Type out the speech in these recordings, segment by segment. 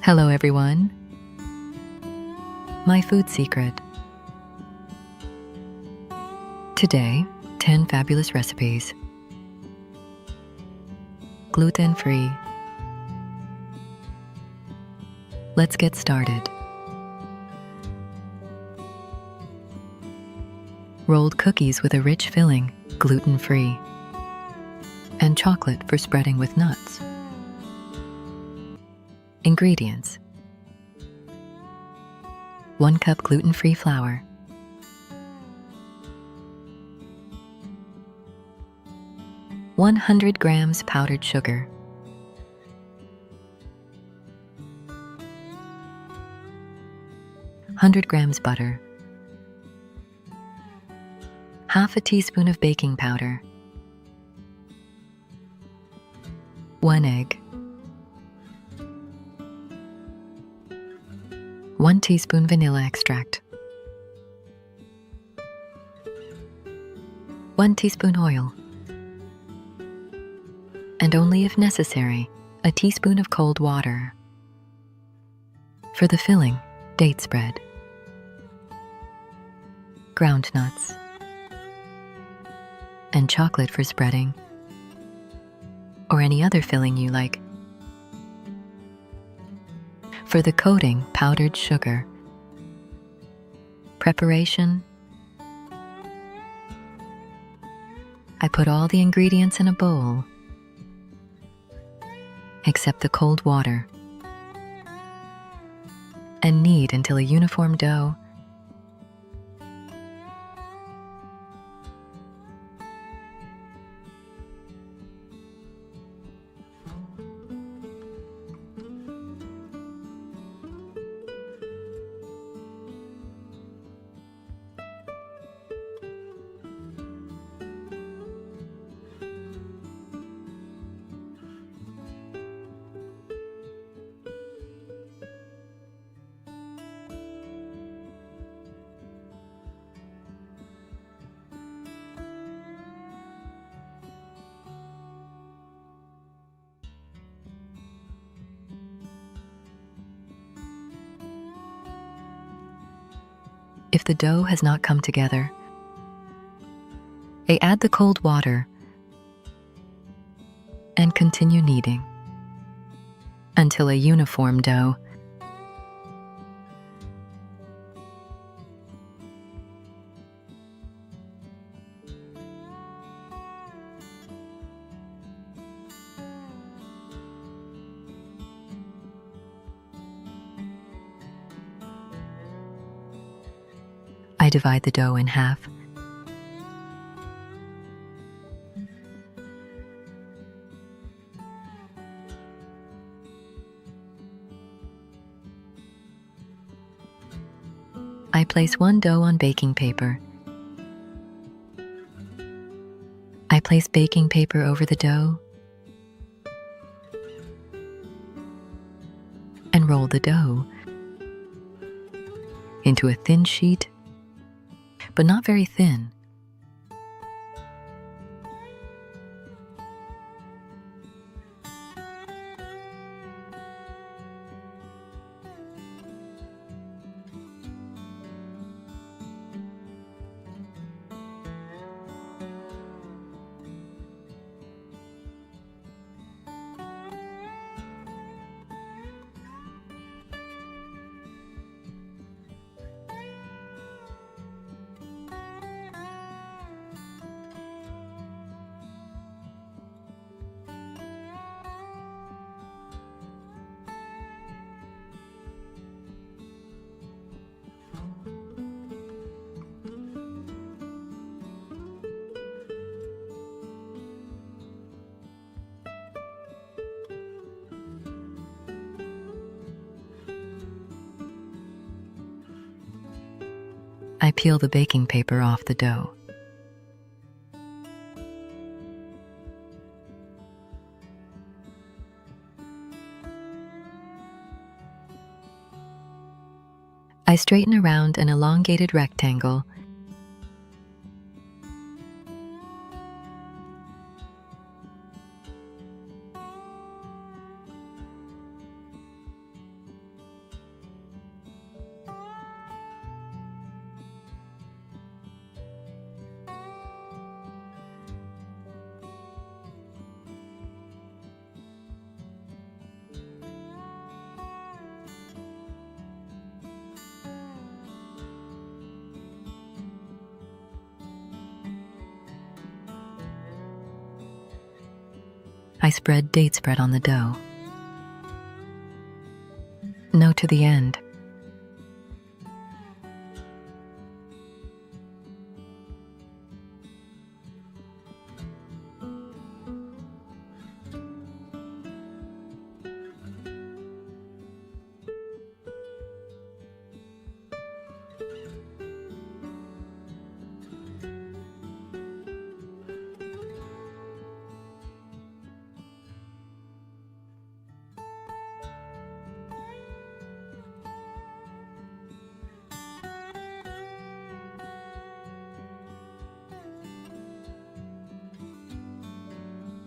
Hello everyone. My food secret. Today, 10 fabulous recipes. Gluten-free. Let's get started. Rolled cookies with a rich filling, gluten-free. And chocolate for spreading with nuts. Ingredients: 1 cup gluten-free flour, 100 grams powdered sugar, 100 grams butter, half a teaspoon of baking powder, 1 egg, 1 teaspoon vanilla extract, 1 teaspoon oil, and only if necessary, a teaspoon of cold water. For the filling, date spread, ground nuts, and chocolate for spreading, or any other filling you like. For the coating, powdered sugar. Preparation: I put all the ingredients in a bowl, except the cold water, and knead until a uniform dough. If the dough has not come together, I add the cold water and continue kneading until a uniform dough. I divide the dough in half. I place 1 dough on baking paper. I place baking paper over the dough and roll the dough into a thin sheet, but not very thin. I peel the baking paper off the dough. I straighten around an elongated rectangle I spread date spread on the dough. No to the end.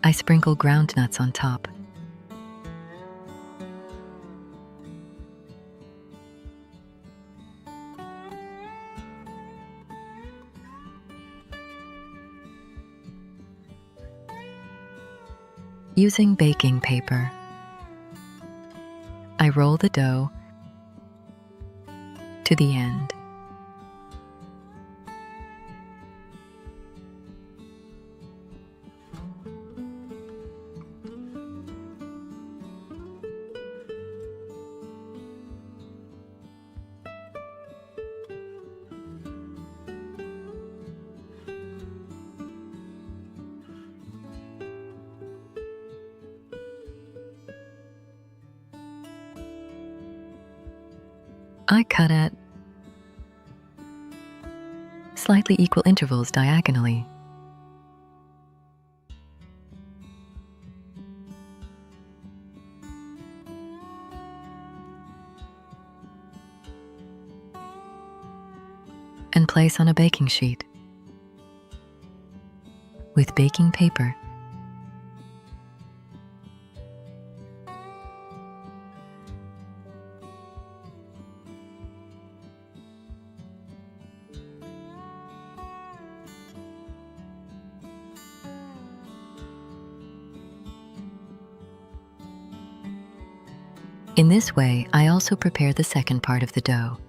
I sprinkle ground nuts on top. Using baking paper, I roll the dough to the end. I cut at slightly equal intervals diagonally. And place on a baking sheet with baking paper. In this way, I also prepare the second part of the dough.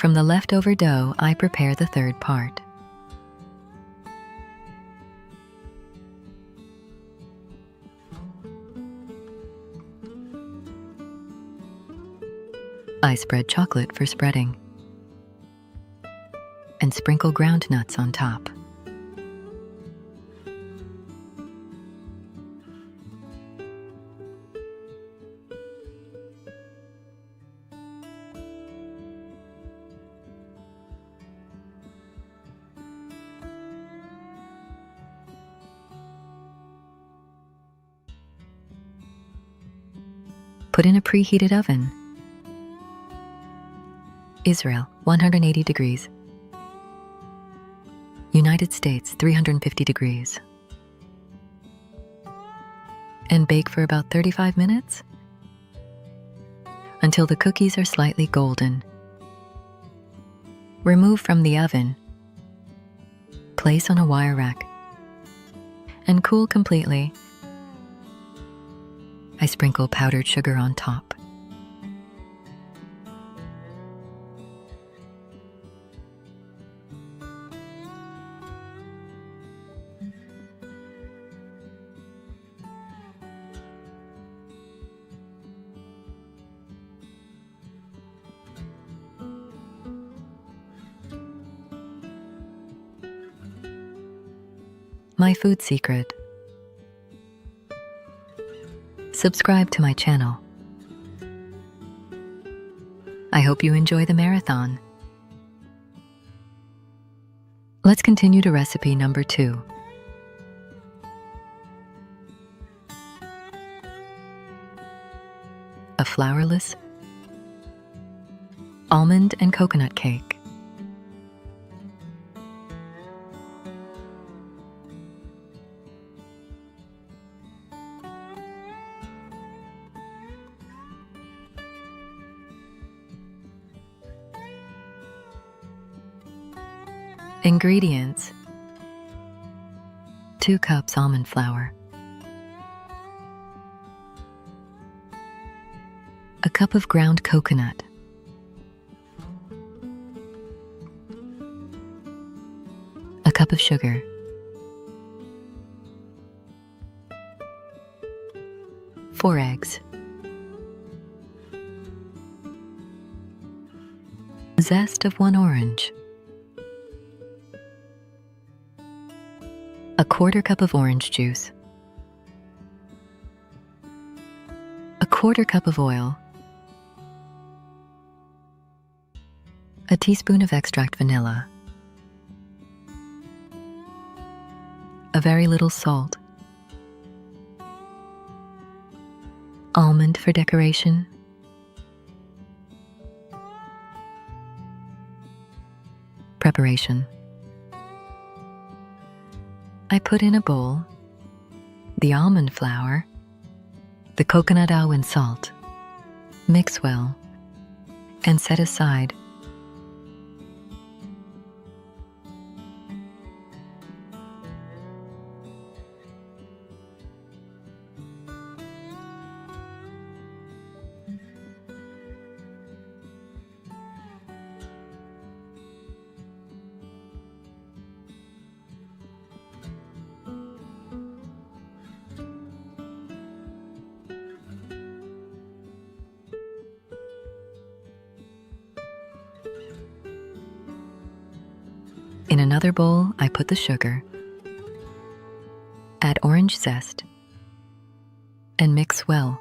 From the leftover dough, I prepare the third part. I spread chocolate for spreading and sprinkle ground nuts on top. Put in a preheated oven. Israel, 180 degrees. United States, 350 degrees. And bake for about 35 minutes until the cookies are slightly golden. Remove from the oven. Place on a wire rack and cool completely. I sprinkle powdered sugar on top. my food secret. Subscribe to my channel. I hope you enjoy the marathon. Let's continue to recipe number 2. A flourless almond and coconut cake. Ingredients: 2 cups almond flour, a cup of ground coconut, a cup of sugar, 4 eggs, zest of 1 orange, a 1/4 cup of orange juice, a 1/4 cup of oil, a teaspoon of extract vanilla, a very little salt, almond for decoration, preparation. I put in a bowl the almond flour, the coconut oil and salt, mix well, and set aside. In another bowl, I put the sugar, add orange zest, and mix well.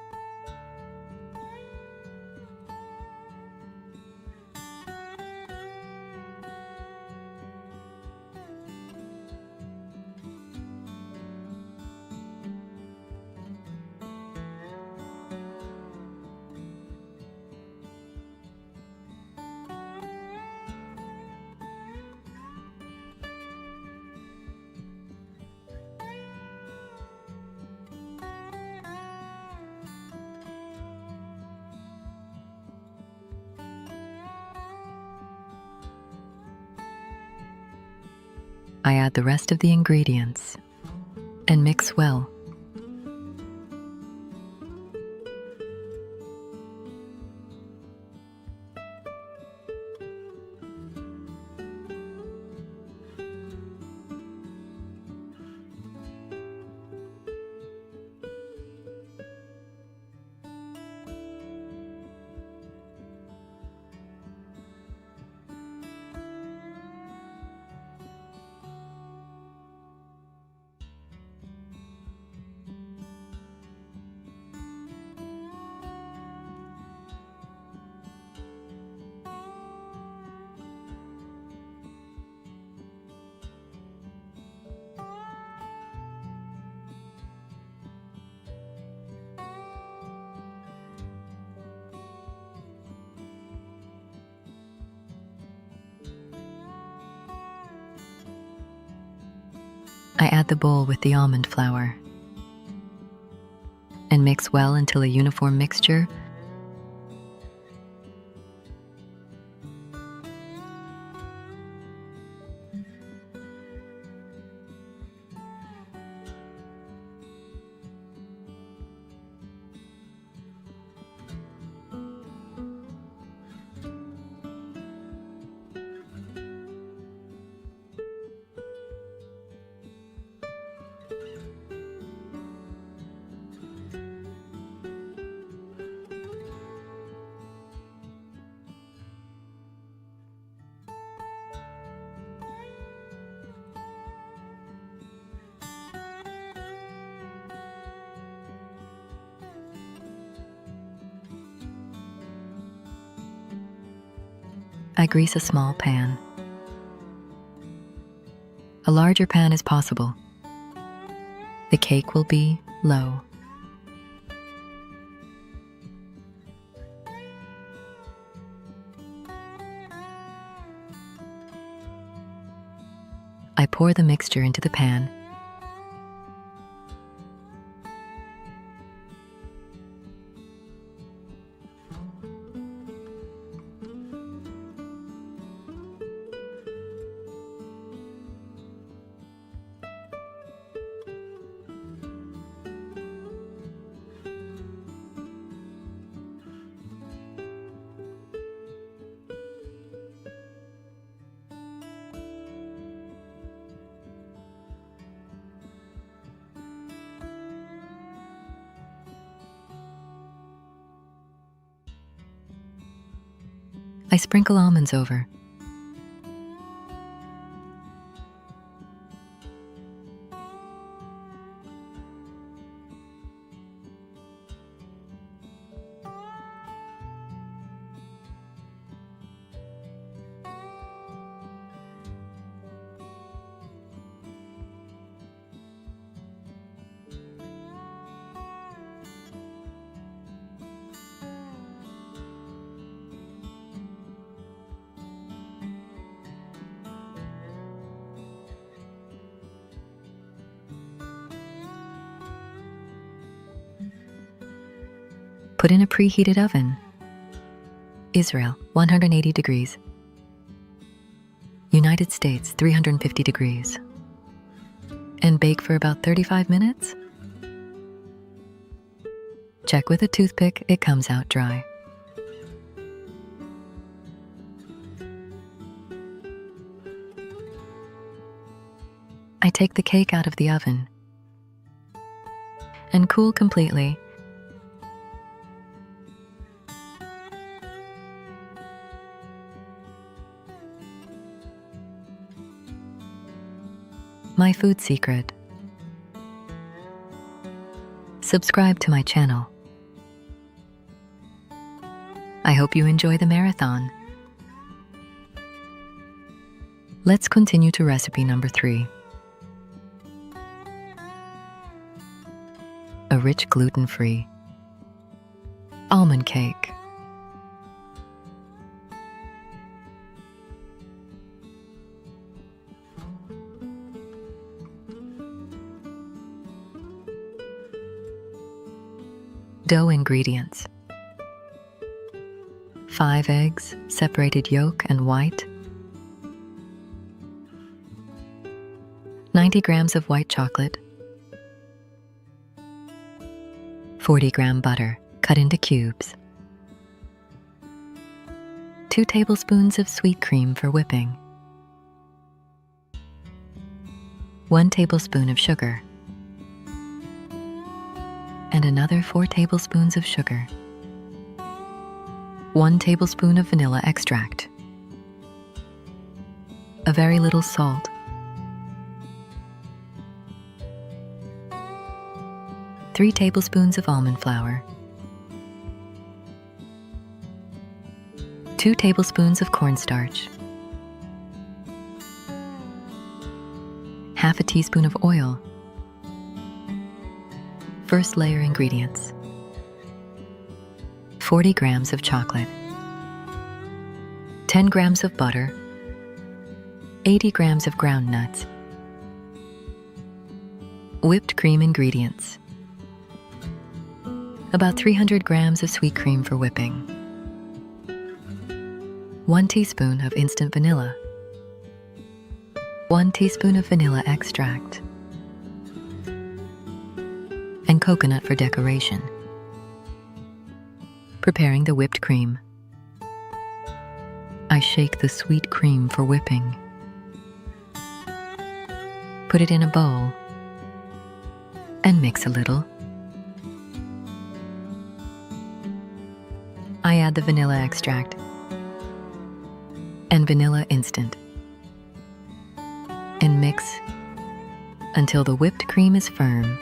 I add the rest of the ingredients and mix well. I add the bowl with the almond flour and mix well until a uniform mixture. I grease a small pan. A larger pan is possible. The cake will be low. I pour the mixture into the pan. I sprinkle almonds over. Put in a preheated oven. Israel, 180 degrees. United States, 350 degrees. And bake for about 35 minutes. Check with a toothpick, it comes out dry. I take the cake out of the oven and cool completely. My food secret. Subscribe to my channel. I hope you enjoy the marathon. Let's continue to recipe number 3. A rich gluten-free almond cake. Dough ingredients: 5 eggs, separated yolk and white, 90 grams of white chocolate, 40-gram butter cut into cubes, 2 tablespoons of sweet cream for whipping, 1 tablespoon of sugar, and another 4 tablespoons of sugar, 1 tablespoon of vanilla extract, a very little salt, 3 tablespoons of almond flour, 2 tablespoons of cornstarch, half a teaspoon of oil. First layer ingredients: 40 grams of chocolate, 10 grams of butter, 80 grams of ground nuts. Whipped cream ingredients: about 300 grams of sweet cream for whipping, 1 teaspoon of instant vanilla, 1 teaspoon of vanilla extract, and coconut for decoration. Preparing the whipped cream. I shake the sweet cream for whipping. Put it in a bowl and mix a little. I add the vanilla extract and vanilla instant and mix until the whipped cream is firm.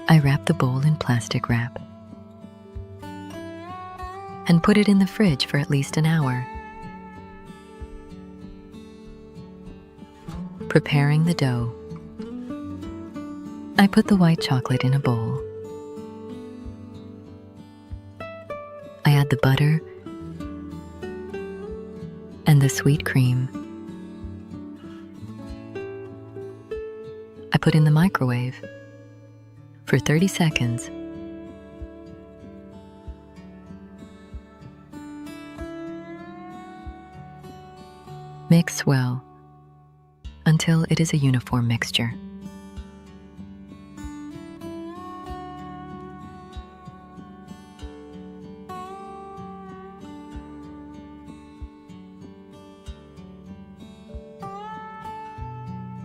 I wrap the bowl in plastic wrap and put it in the fridge for at least an hour. Preparing the dough. I put the white chocolate in a bowl. I add the butter and the sweet cream. I put in the microwave for 30 seconds. Mix well until it is a uniform mixture.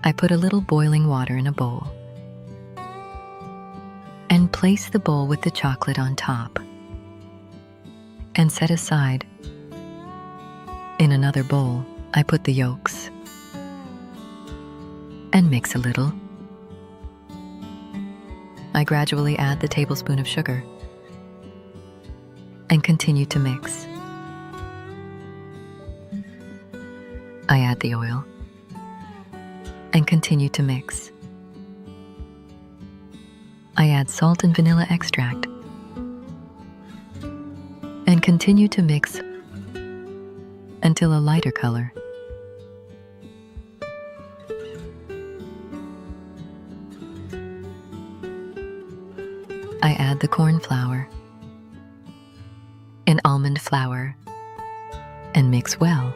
I put a little boiling water in a bowl and place the bowl with the chocolate on top and set aside. In another bowl, I put the yolks and mix a little. I gradually add the tablespoon of sugar and continue to mix. I add the oil and continue to mix. I add salt and vanilla extract and continue to mix until a lighter color. I add the corn flour and almond flour and mix well.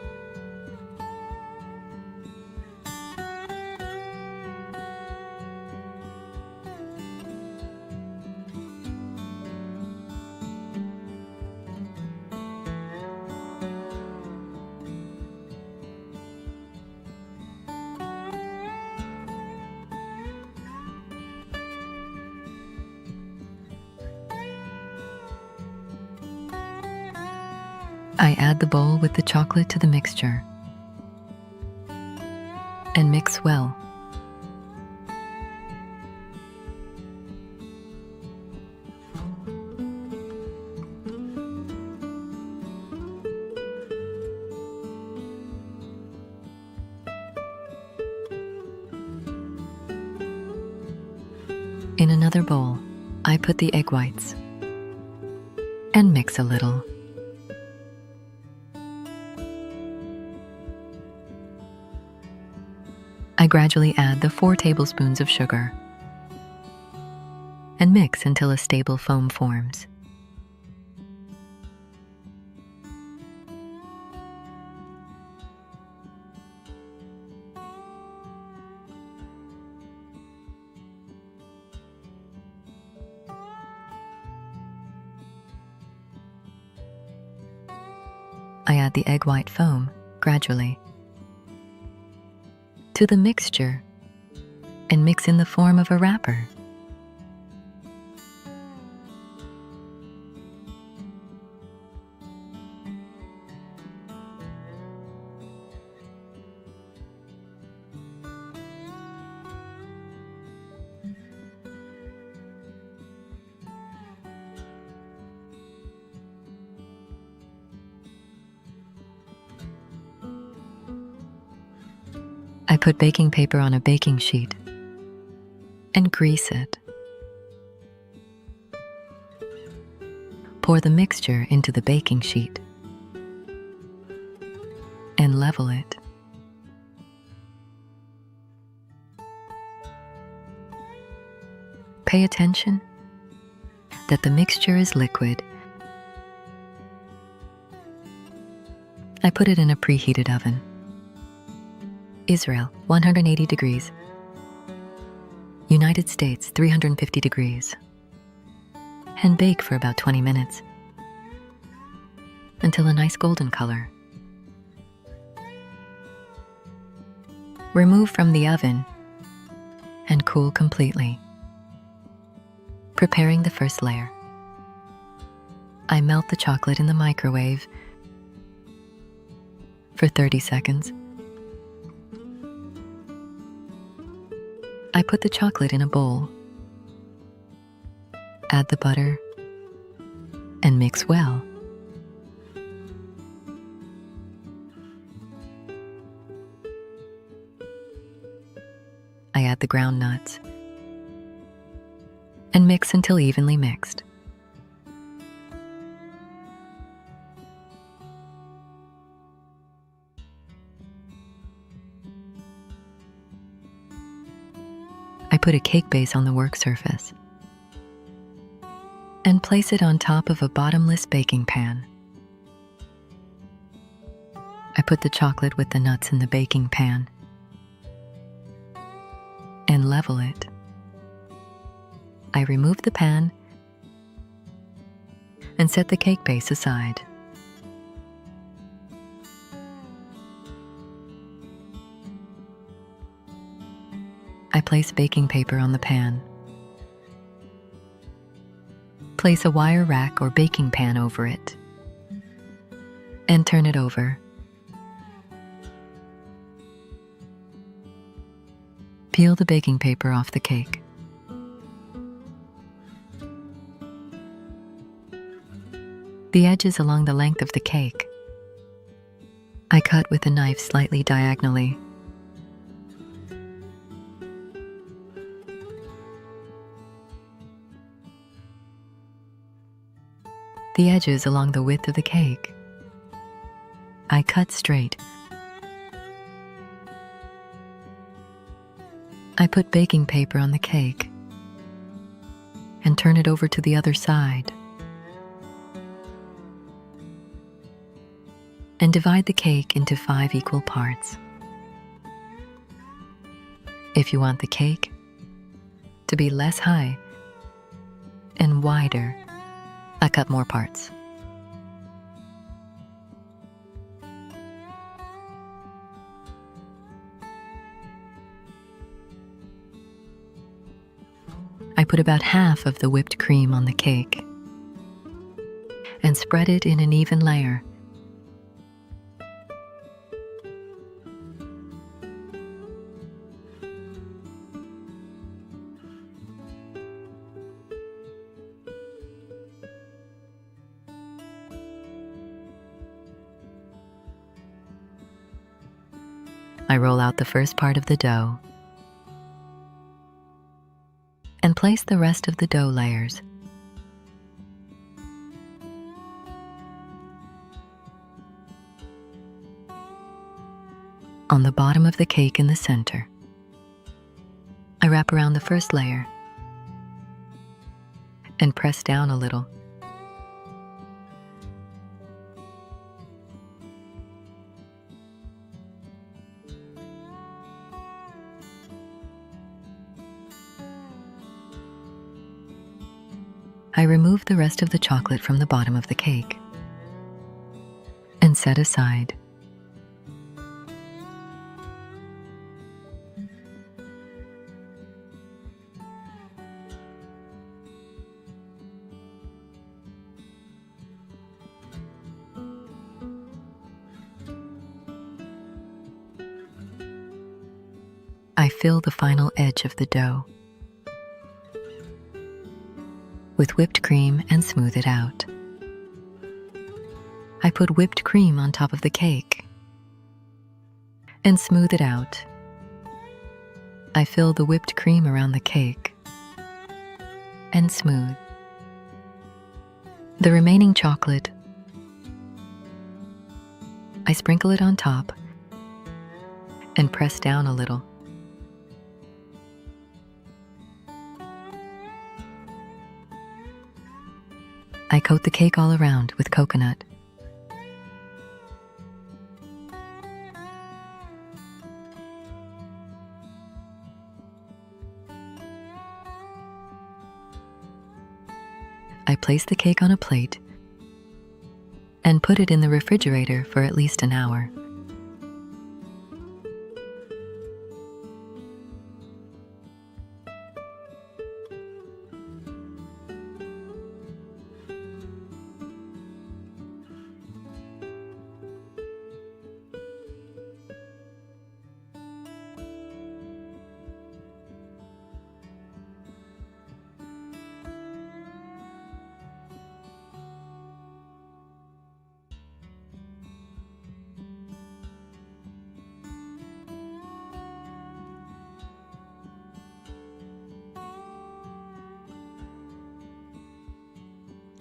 I add the bowl with the chocolate to the mixture and mix well. In another bowl, I put the egg whites and mix a little. I gradually add the 4 tablespoons of sugar and mix until a stable foam forms. I add the egg white foam gradually to the mixture and mix in the form of a wrapper. I put baking paper on a baking sheet and grease it. Pour the mixture into the baking sheet and level it. Pay attention that the mixture is liquid. I put it in a preheated oven. Israel, 180 degrees. United States, 350 degrees. And bake for about 20 minutes until a nice golden color. Remove from the oven and cool completely. Preparing the first layer. I melt the chocolate in the microwave for 30 seconds. I put the chocolate in a bowl Add the butter and mix well. I add the ground nuts and mix until evenly mixed. I put a cake base on the work surface and place it on top of a bottomless baking pan. I put the chocolate with the nuts in the baking pan and level it. I remove the pan and set the cake base aside. I place baking paper on the pan. Place a wire rack or baking pan over it and turn it over. Peel the baking paper off the cake. The edges along the length of the cake I cut with a knife slightly diagonally. The edges along the width of the cake I cut straight. I put baking paper on the cake and turn it over to the other side and divide the cake into 5 equal parts. If you want the cake to be less high and wider, I cut more parts. I put about half of the whipped cream on the cake and spread it in an even layer. I roll out the first part of the dough and place the rest of the dough layers. On the bottom of the cake in the center, I wrap around the first layer and press down a little. I remove the rest of the chocolate from the bottom of the cake and set aside. I fill the final edge of the dough with whipped cream and smooth it out. I put whipped cream on top of the cake and smooth it out. I fill the whipped cream around the cake and smooth. The remaining chocolate, I sprinkle it on top and press down a little. I coat the cake all around with coconut. I place the cake on a plate and put it in the refrigerator for at least an hour.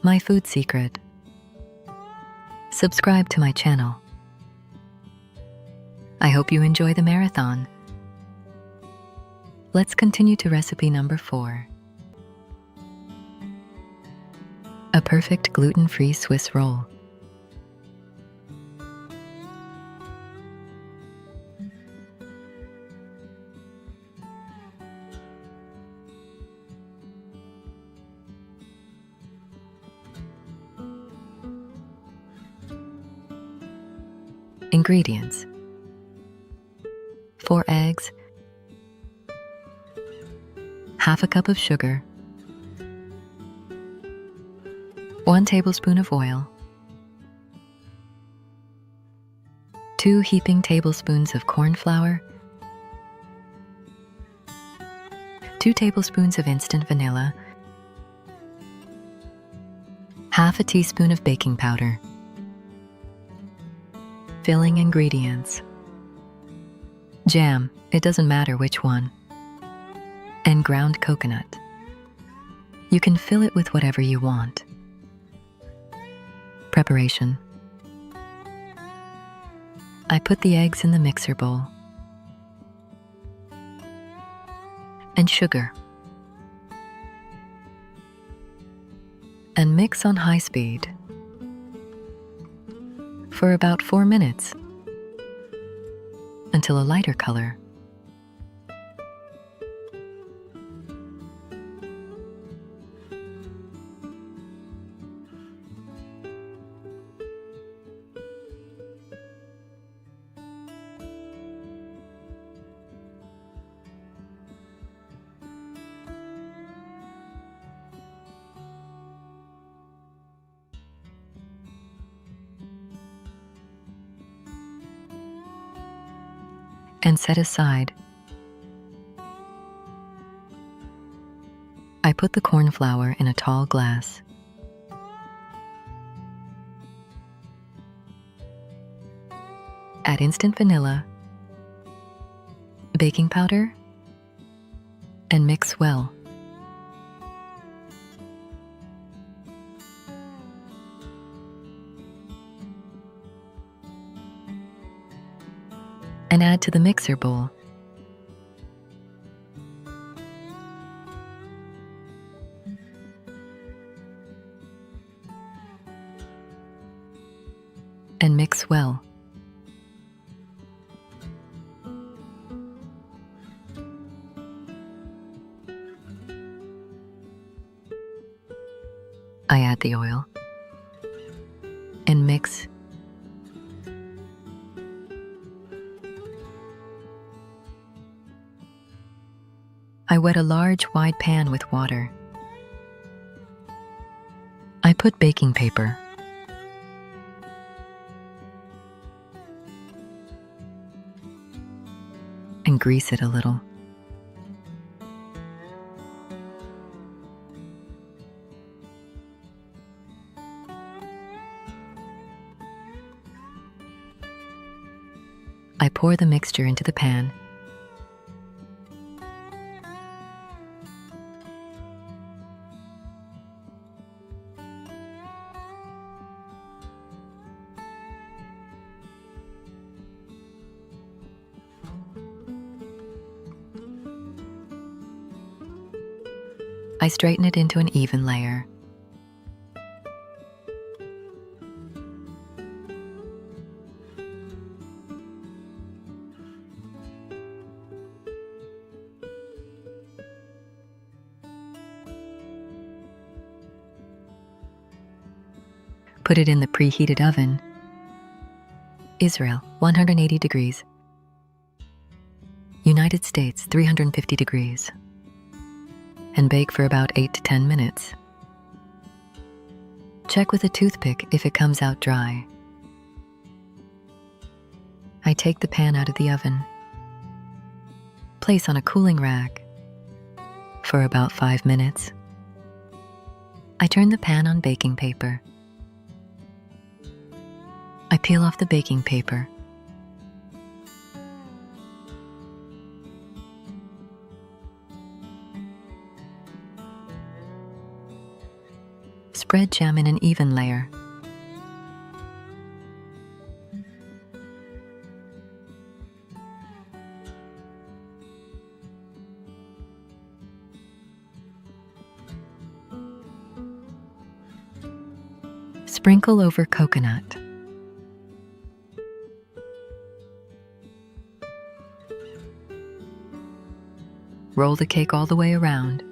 my food secret. Subscribe to my channel. I hope you enjoy the marathon. Let's continue to recipe number 4. A perfect gluten-free Swiss roll. Ingredients: 4 eggs, half a cup of sugar, 1 tablespoon of oil, 2 heaping tablespoons of corn flour, 2 tablespoons of instant vanilla, half a teaspoon of baking powder. Filling ingredients: jam, it doesn't matter which one, and ground coconut. You can fill it with whatever you want. Preparation: I put the eggs in the mixer bowl and sugar and mix on high speed for about 4 minutes until a lighter color. And set aside. I put the corn flour in a tall glass. Add instant vanilla, baking powder, and mix well. And add to the mixer bowl. And mix well. I add the oil and mix. I wet a large, wide pan with water. I put baking paper. And grease it a little. I pour the mixture into the pan. I straighten it into an even layer. Put it in the preheated oven. Israel, 180 degrees. United States, 350 degrees. And bake for about 8 to 10 minutes. Check with a toothpick if it comes out dry. I take the pan out of the oven. Place on a cooling rack for about 5 minutes. I turn the pan on baking paper. I peel off the baking paper. Spread jam in an even layer. Sprinkle over coconut. Roll the cake all the way around.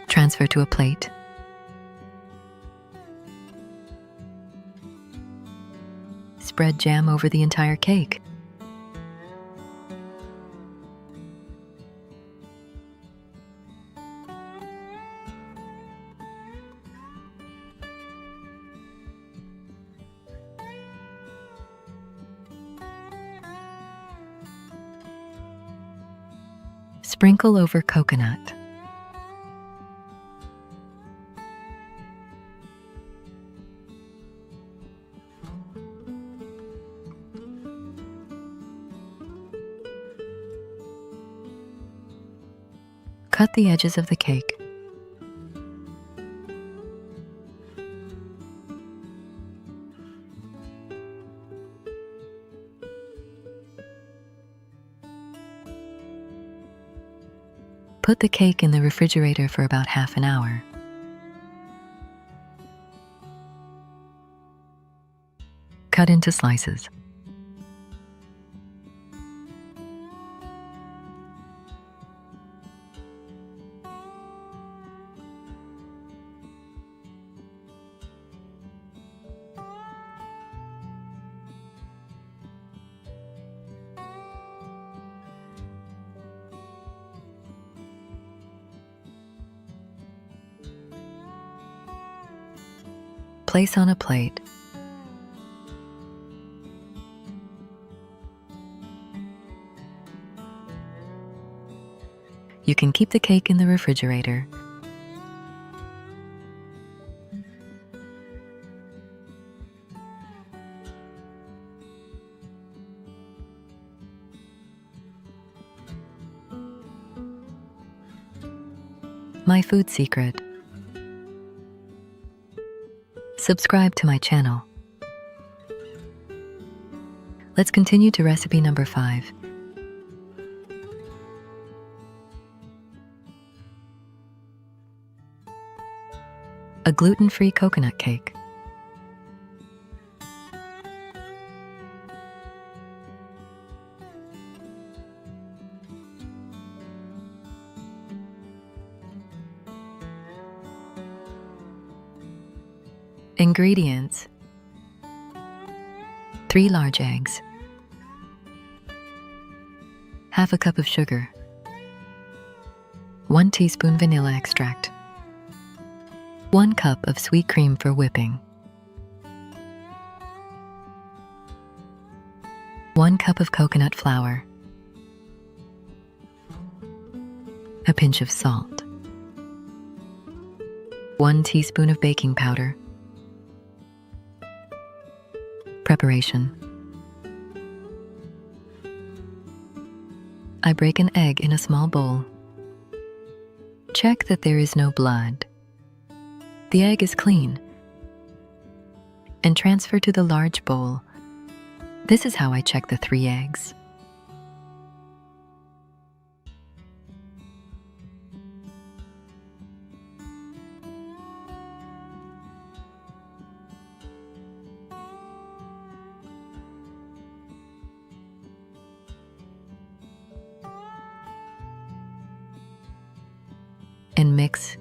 Transfer to a plate. Spread jam over the entire cake. Sprinkle over coconut. Cut the edges of the cake. Put the cake in the refrigerator for about half an hour. Cut into slices. Place on a plate. You can keep the cake in the refrigerator. My food secret. Subscribe to my channel. Let's continue to recipe number 5. A gluten-free coconut cake. Ingredients: 3 large eggs, half a cup of sugar, 1 teaspoon vanilla extract, 1 cup of sweet cream for whipping, 1 cup of coconut flour, a pinch of salt, 1 teaspoon of baking powder. Preparation. I break an egg in a small bowl. Check that there is no blood. The egg is clean. And transfer to the large bowl. This is how I check the 3 eggs. And mix.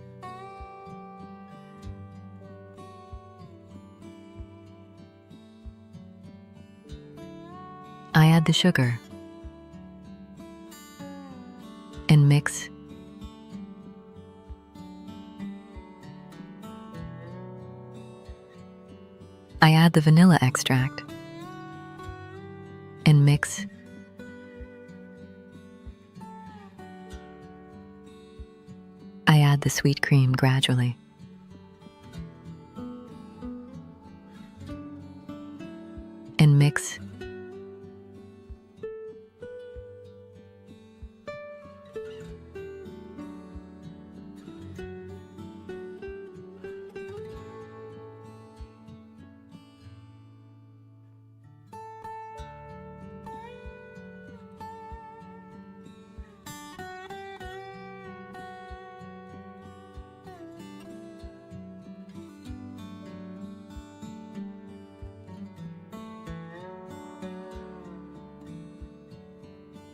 I add the sugar and mix. I add the vanilla extract and mix. I add the sweet cream gradually. And mix.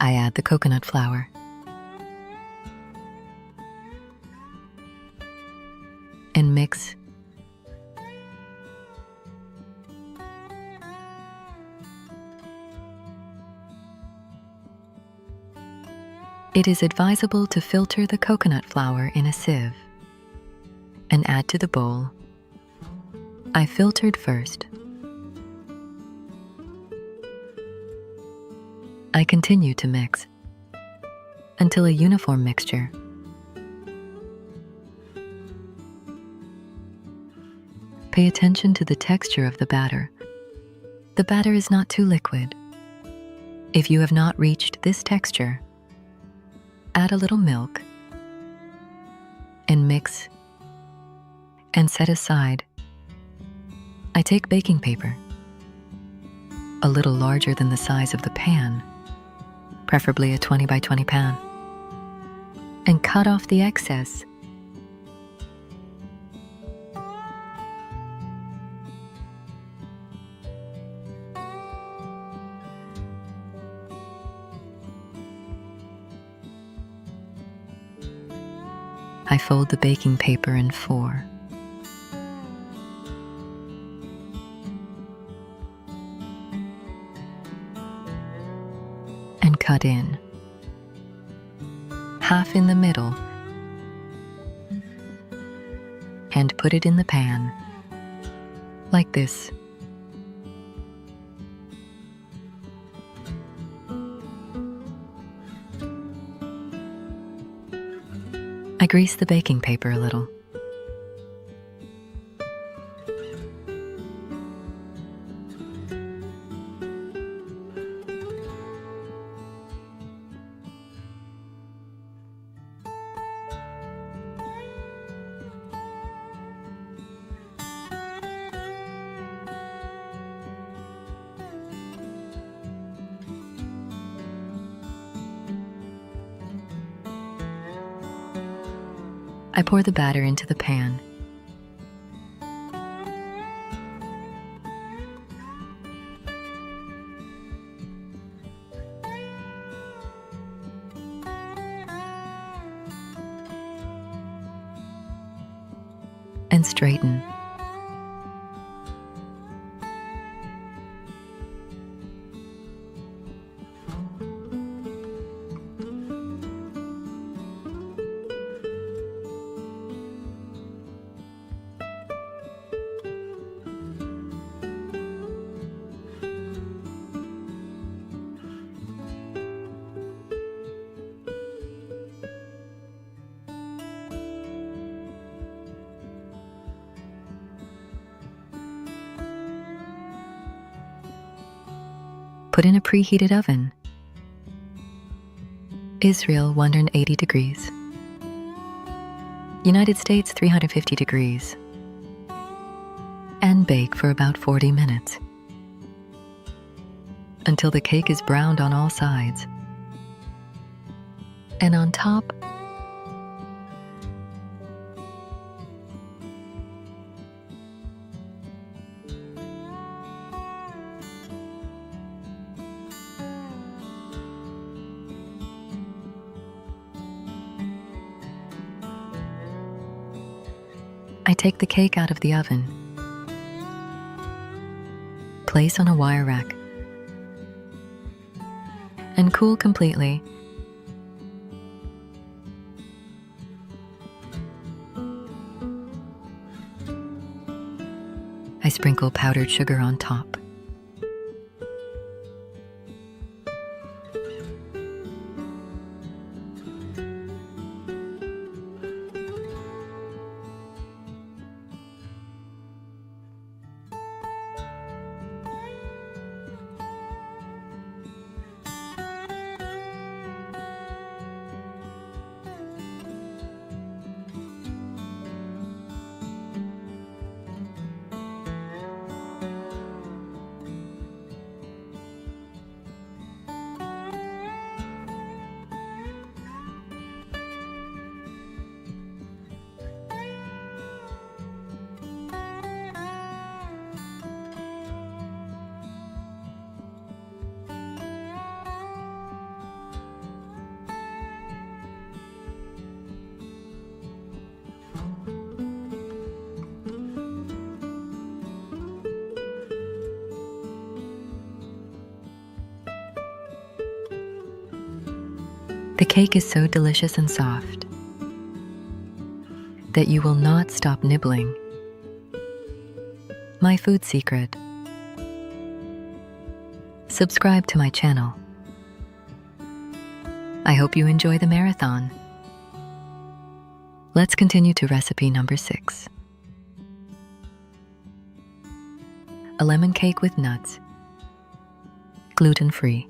I add the coconut flour. And mix. It is advisable to filter the coconut flour in a sieve and add to the bowl. I filtered first. I continue to mix until a uniform mixture. Pay attention to the texture of the batter. The batter is not too liquid. If you have not reached this texture, add a little milk and mix and set aside. I take baking paper, a little larger than the size of the pan, preferably a 20 by 20 pan, and cut off the excess. I fold the baking paper in 4. And cut in half in the middle and put it in the pan like this. I grease the baking paper a little. I pour the batter into the pan. And straighten. Put in a preheated oven. Israel 180 degrees. United States 350 degrees. And bake for about 40 minutes until the cake is browned on all sides. And on top, I take the cake out of the oven, place on a wire rack, and cool completely. I sprinkle powdered sugar on top. cake is so delicious and soft that you will not stop nibbling. My food secret. Subscribe to my channel. I hope you enjoy the marathon. Let's continue to recipe number 6. A lemon cake with nuts, gluten-free.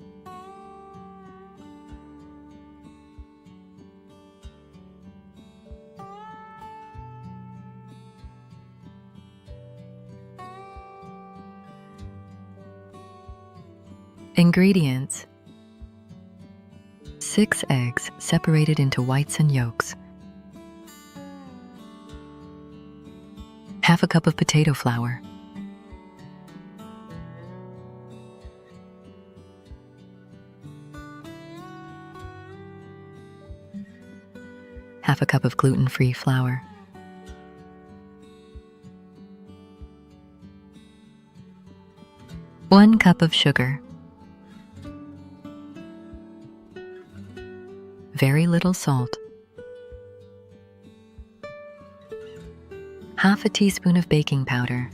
Ingredients: 6 eggs separated into whites and yolks, half a cup of potato flour, half a cup of gluten-free flour, 1 cup of sugar, very little salt, half a teaspoon of baking powder,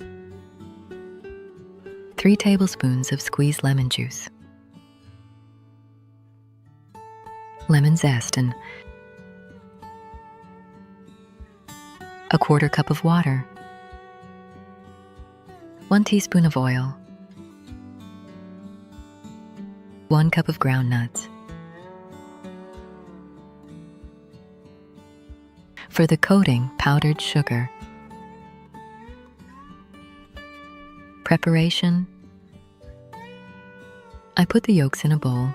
3 tablespoons of squeezed lemon juice, lemon zest, and a 1/4 cup of water, 1 teaspoon of oil, 1 cup of ground nuts. For the coating, powdered sugar. Preparation: I put the yolks in a bowl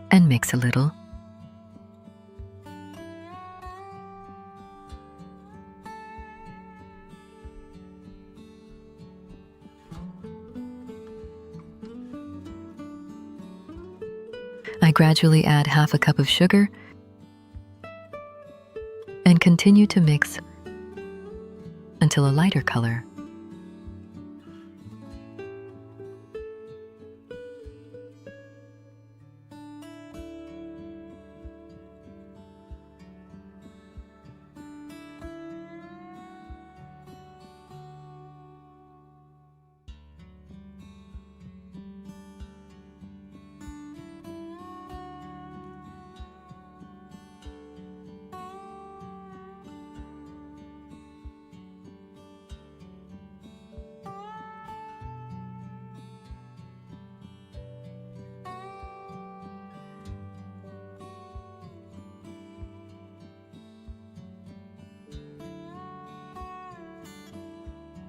and mix a little. I gradually add half a cup of sugar and continue to mix until a lighter color.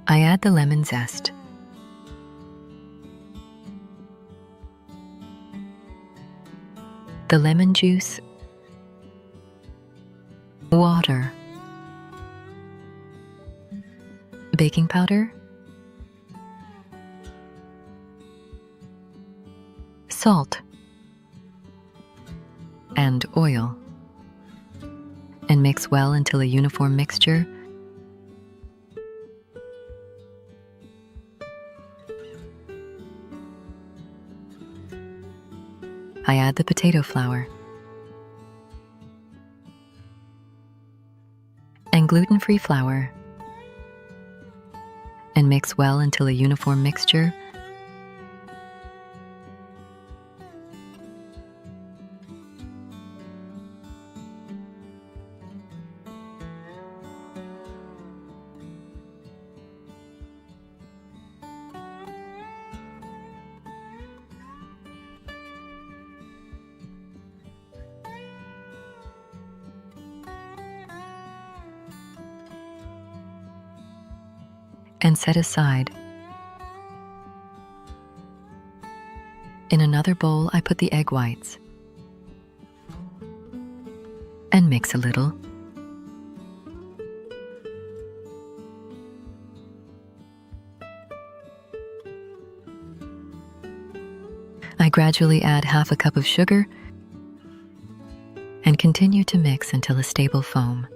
I add the lemon zest, the lemon juice, water, baking powder, salt, and oil, and mix well until a uniform mixture. I add the potato flour and gluten-free flour and mix well until a uniform mixture. And set aside. In another bowl, I put the egg whites and mix a little. I gradually add half a cup of sugar and continue to mix until a stable foam.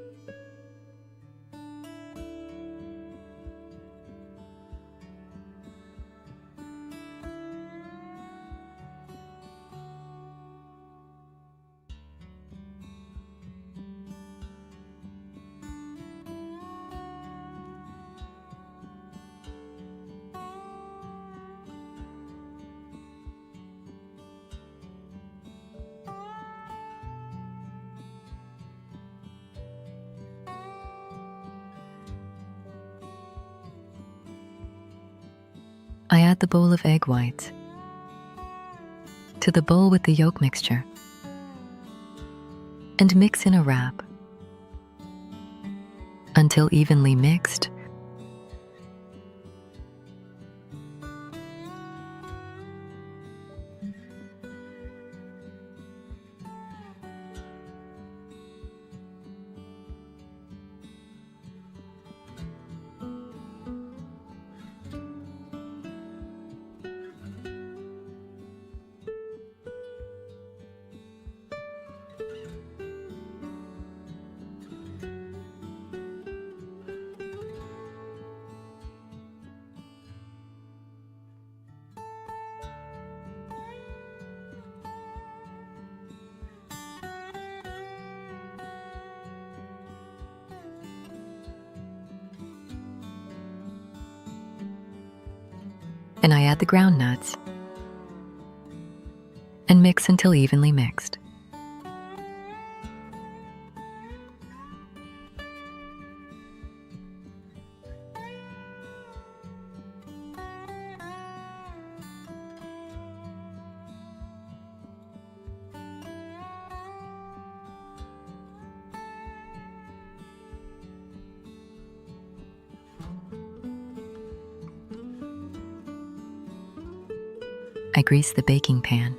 add the bowl of egg whites to the bowl with the yolk mixture and mix in a wrap until evenly mixed. And I add the ground nuts and mix until evenly mixed. I grease the baking pan.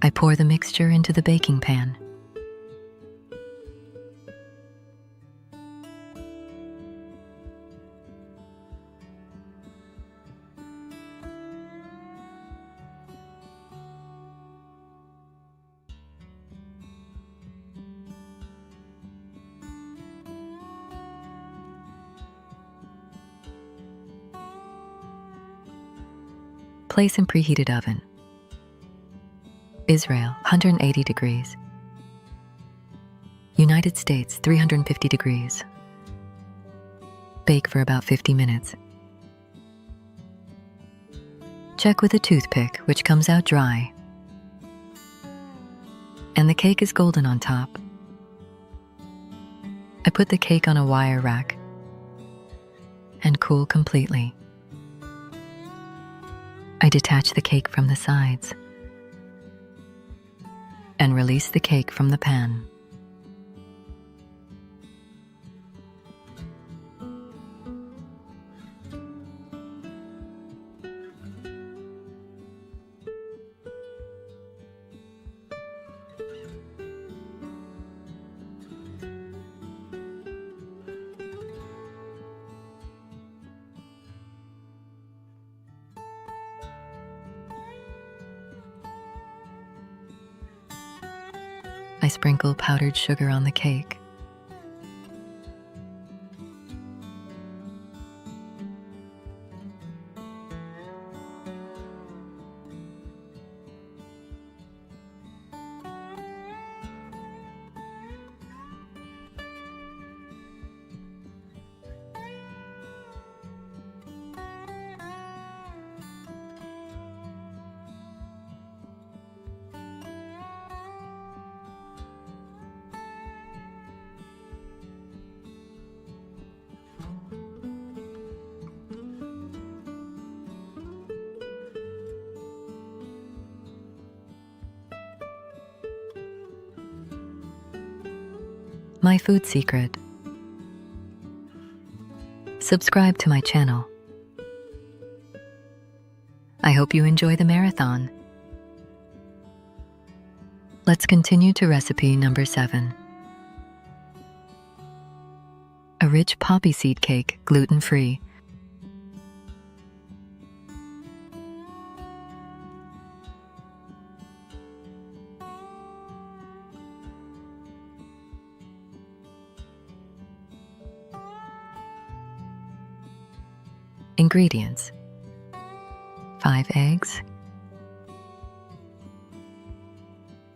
I pour the mixture into the baking pan. Place in preheated oven. Israel, 180 degrees. United States, 350 degrees. Bake for about 50 minutes. Check with a toothpick, which comes out dry, and the cake is golden on top. I put the cake on a wire rack and cool completely. I detach the cake from the sides and release the cake from the pan. I sprinkle powdered sugar on the cake. My food secret. Subscribe to my channel. I hope you enjoy the marathon. Let's continue to recipe number 7. A rich poppy seed cake, gluten-free. Ingredients: 5 eggs,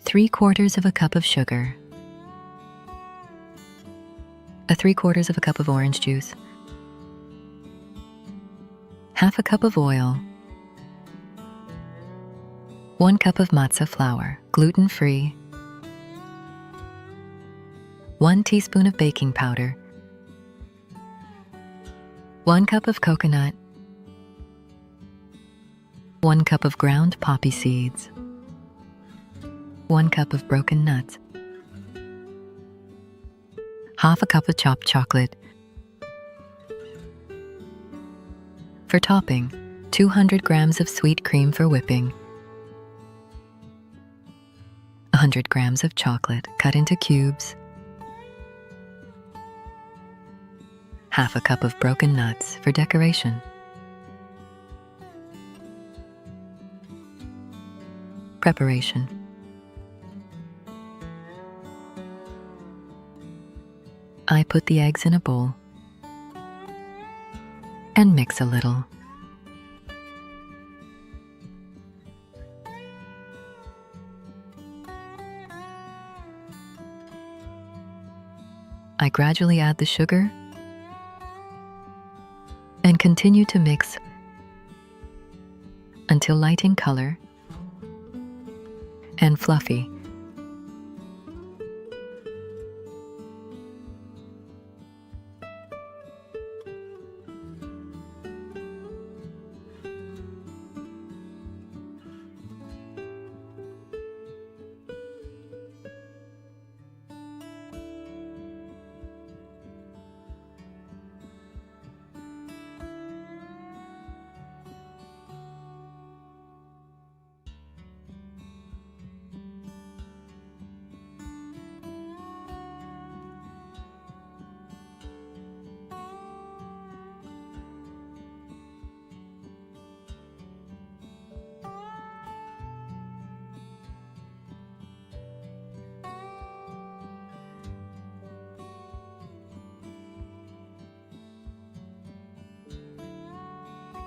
3/4 cup of sugar, 3/4 cup of orange juice, 1/2 cup of oil, 1 cup of matzah flour, gluten-free, 1 teaspoon of baking powder, 1 cup of coconut, 1 cup of ground poppy seeds, 1 cup of broken nuts, half a cup of chopped chocolate. For topping, 200 grams of sweet cream for whipping, 100 grams of chocolate cut into cubes, half a cup of broken nuts for decoration. Preparation. I put the eggs in a bowl and mix a little. I gradually add the sugar and continue to mix until light in color and fluffy.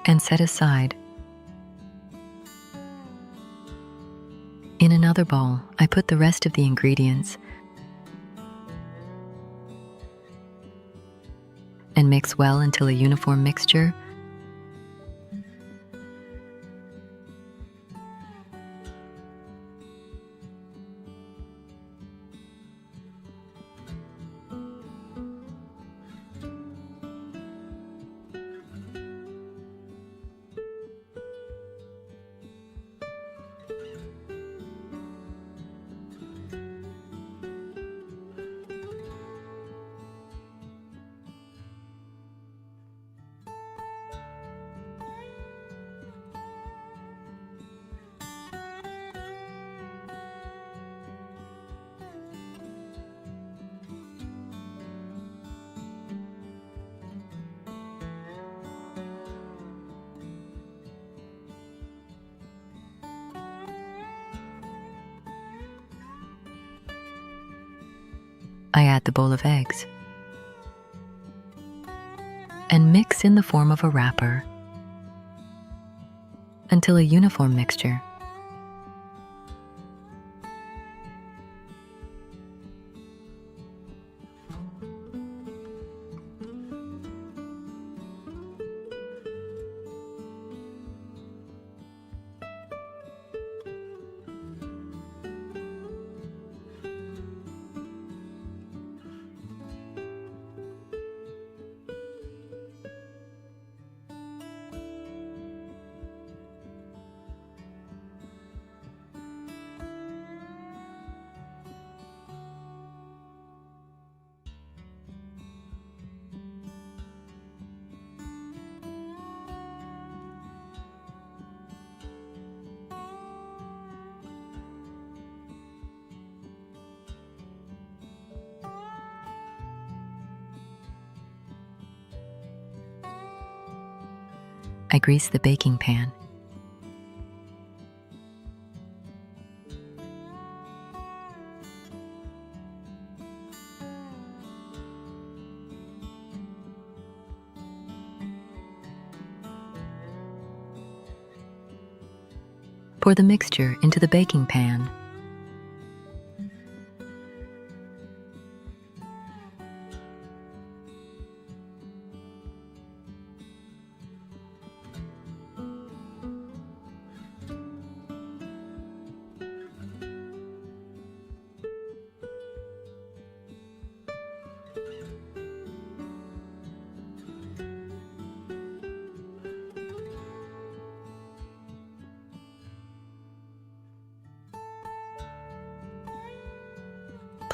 And set aside. In another bowl, I put the rest of the ingredients and mix well until a uniform mixture. I add the bowl of eggs and mix in the form of a wrapper until a uniform mixture. I grease the baking pan. Pour the mixture into the baking pan.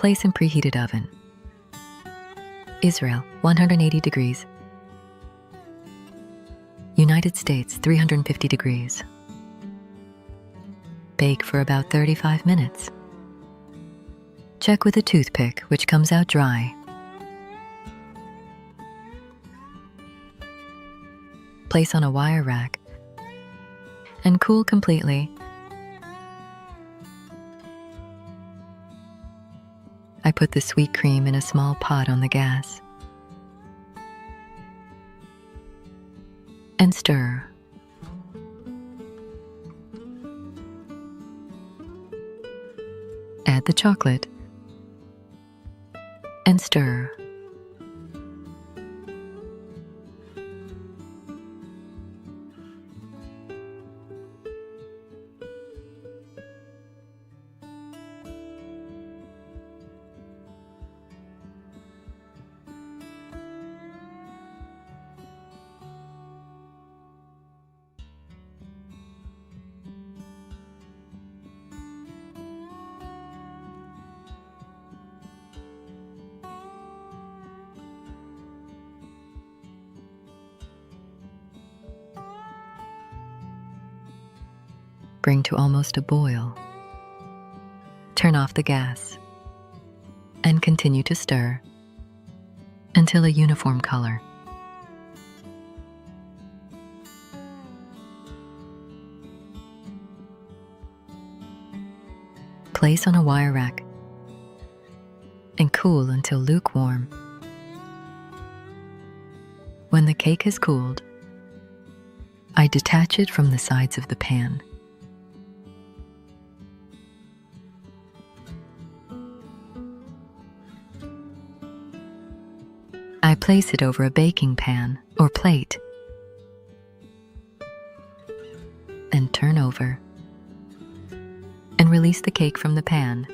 place in preheated oven. Israel, 180 degrees. United States, 350 degrees. Bake for about 35 minutes. Check with a toothpick, which comes out dry. Place on a wire rack and cool completely. I put the sweet cream in a small pot on the gas and stir. Add the chocolate and stir. Bring to almost a boil. Turn off the gas and continue to stir until a uniform color. Place on a wire rack and cool until lukewarm. When the cake has cooled, I detach it from the sides of the pan. I place it over a baking pan or plate and turn over and release the cake from the pan.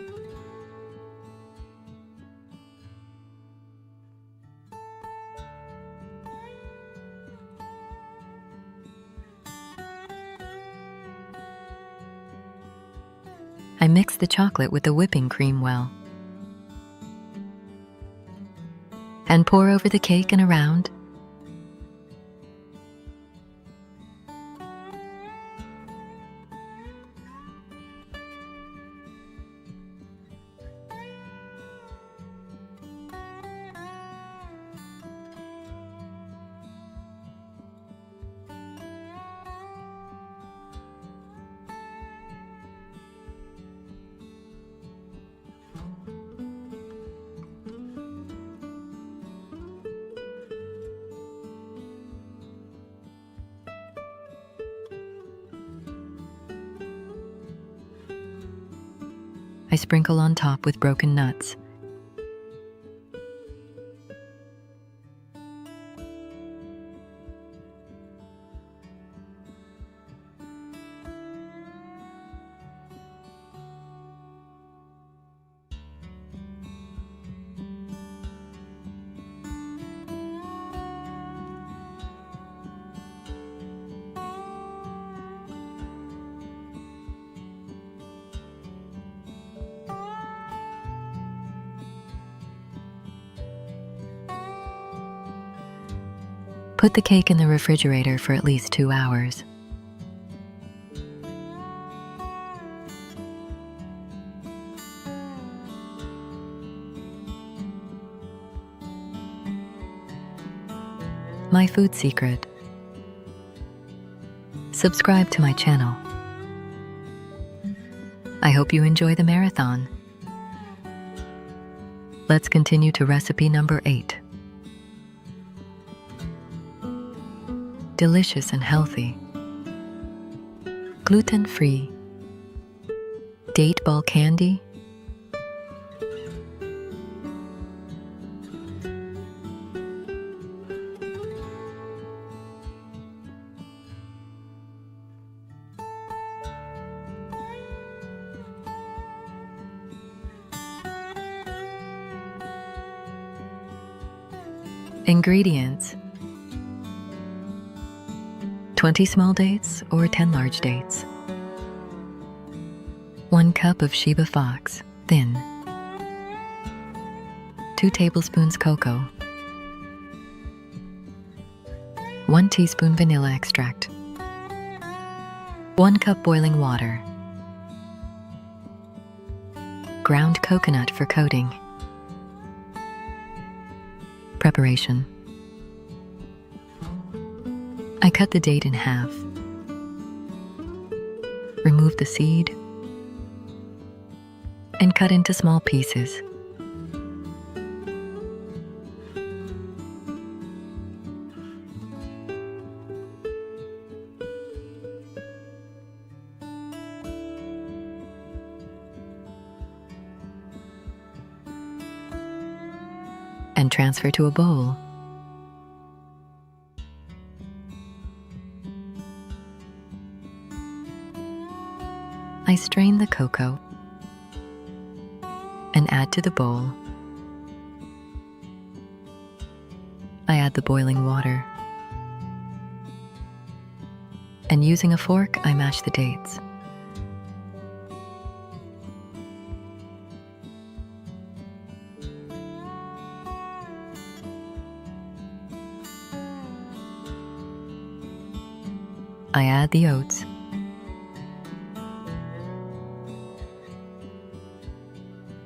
I mix the chocolate with the whipping cream well and pour over the cake and around. I sprinkle on top with broken nuts. Put the cake in the refrigerator for at least 2 hours. My food secret. Subscribe to my channel. I hope you enjoy the marathon. Let's continue to recipe number 8. Delicious and healthy. Gluten-free date ball candy. Ingredients: 20 small dates or 10 large dates. 1 cup of Sheba Fox, thin. 2 tablespoons cocoa, 1 teaspoon vanilla extract, 1 cup boiling water, ground coconut for coating. Preparation. I cut the date in half. Remove the seed and cut into small pieces. And transfer to a bowl. I strain the cocoa and add to the bowl. I add the boiling water. And using a fork, I mash the dates. I add the oats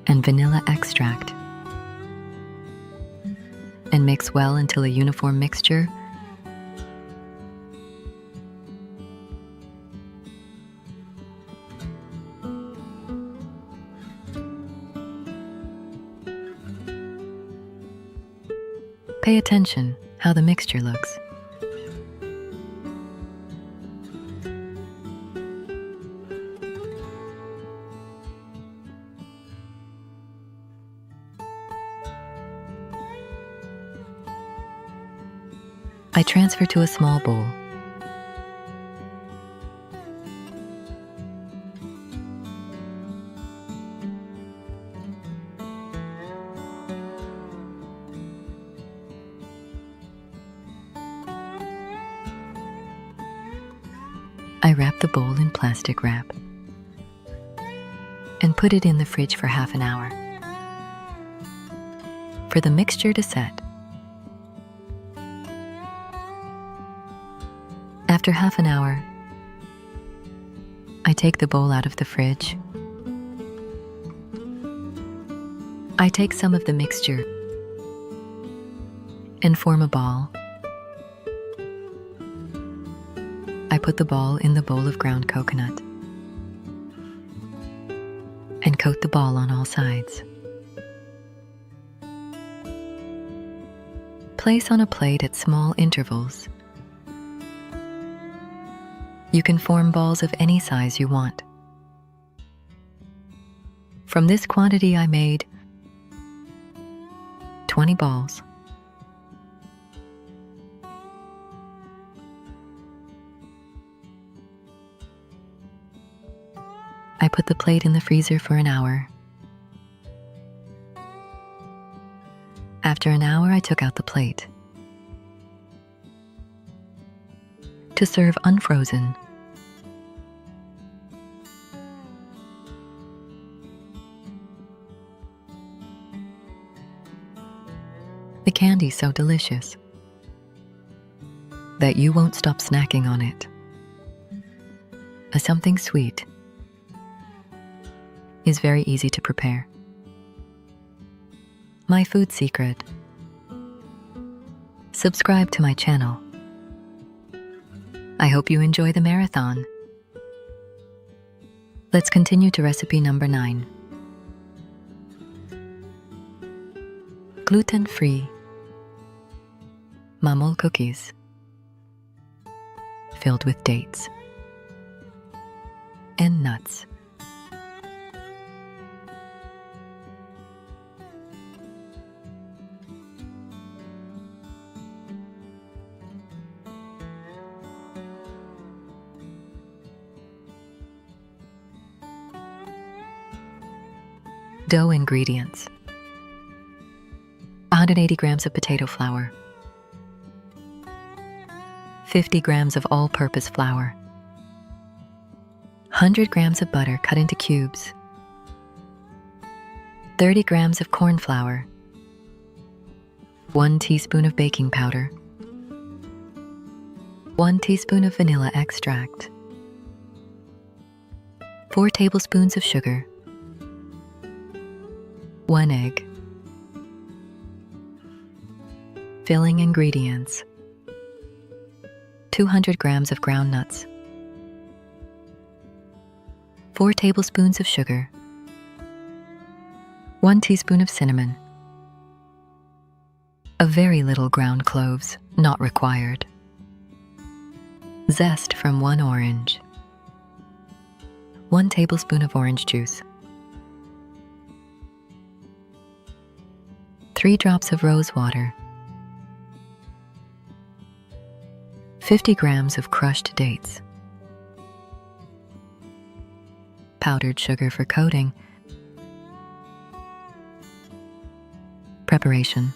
and vanilla extract and mix well until a uniform mixture. Pay attention how the mixture looks. I transfer to a small bowl. I wrap the bowl in plastic wrap and put it in the fridge for half an hour for the mixture to set. After half an hour, I take the bowl out of the fridge. I take some of the mixture and form a ball. I put the ball in the bowl of ground coconut and coat the ball on all sides. Place on a plate at small intervals. You can form balls of any size you want. From this quantity, I made 20 balls. I put the plate in the freezer for an hour. After an hour, I took out the plate. To serve unfrozen. The candy's so delicious that you won't stop snacking on it. Something sweet is very easy to prepare. My food secret. Subscribe to my channel. I hope you enjoy the marathon. Let's continue to recipe number 9. Gluten-free Maamoul cookies filled with dates and nuts. Dough ingredients: 180 grams of potato flour, 50 grams of all-purpose flour, 100 grams of butter cut into cubes, 30 grams of corn flour, 1 teaspoon of baking powder, 1 teaspoon of vanilla extract, 4 tablespoons of sugar, 1 egg. Filling ingredients: 200 grams of ground nuts, 4 tablespoons of sugar, 1 teaspoon of cinnamon, a very little ground cloves, not required, zest from 1 orange, 1 tablespoon of orange juice, 3 drops of rose water, 50 grams of crushed dates, powdered sugar for coating. Preparation.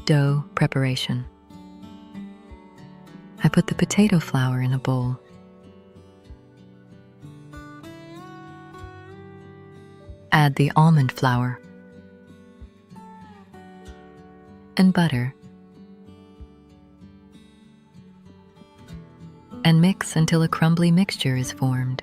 Dough preparation. I put the potato flour in a bowl. Add the almond flour and butter and mix until a crumbly mixture is formed.